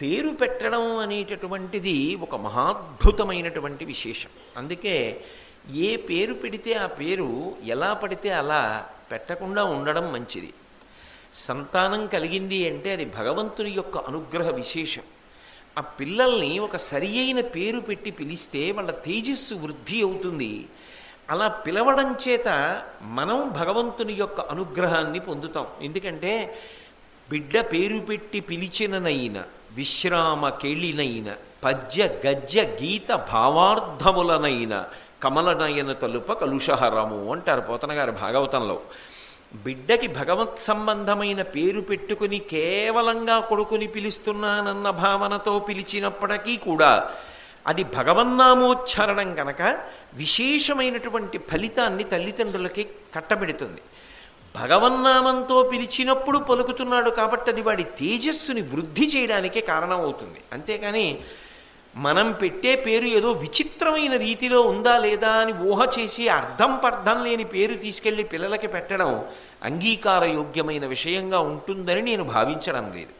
పేరు పెట్టడం అనేటటువంటిది ఒక మహాద్భుతమైనటువంటి విశేషం. అందుకే ఏ పేరు పెడితే ఆ పేరు ఎలా పడితే అలా పెట్టకుండా ఉండడం మంచిది. సంతానం కలిగింది అంటే అది భగవంతుని యొక్క అనుగ్రహ విశేషం. ఆ పిల్లల్ని ఒక సరి అయిన పేరు పెట్టి పిలిస్తే వాళ్ళ తేజస్సు వృద్ధి అవుతుంది. అలా పిలవడం చేత మనం భగవంతుని యొక్క అనుగ్రహాన్ని పొందుతాం. ఎందుకంటే బిడ్డ పేరు పెట్టి పిలిచిననైన విశ్రామ కేళినైన పద్య గద్య గీత భావార్థములనైన కమలనయన తలుప కలుషహరము అంటారు పోతన గారు భాగవతంలో. బిడ్డకి భగవత్ సంబంధమైన పేరు పెట్టుకుని కేవలంగా కొడుకుని పిలుస్తున్నానన్న భావనతో పిలిచినప్పటికీ కూడా అది భగవన్నామోచ్చారణం కనుక విశేషమైనటువంటి ఫలితాన్ని తల్లిదండ్రులకి కట్టబెడుతుంది. భగవన్నామంతో పిలిచినప్పుడు పలుకుతున్నాడు కాబట్టి అది వాడి తేజస్సుని వృద్ధి చేయడానికే కారణమవుతుంది. అంతేకాని మనం పెట్టే పేరు ఏదో విచిత్రమైన రీతిలో ఉందా లేదా అని ఊహ చేసి అర్థం పర్థం లేని పేరు తీసుకెళ్ళి పిల్లలకి పెట్టడం అంగీకారయోగ్యమైన విషయంగా ఉంటుందని నేను భావించడం లేదు.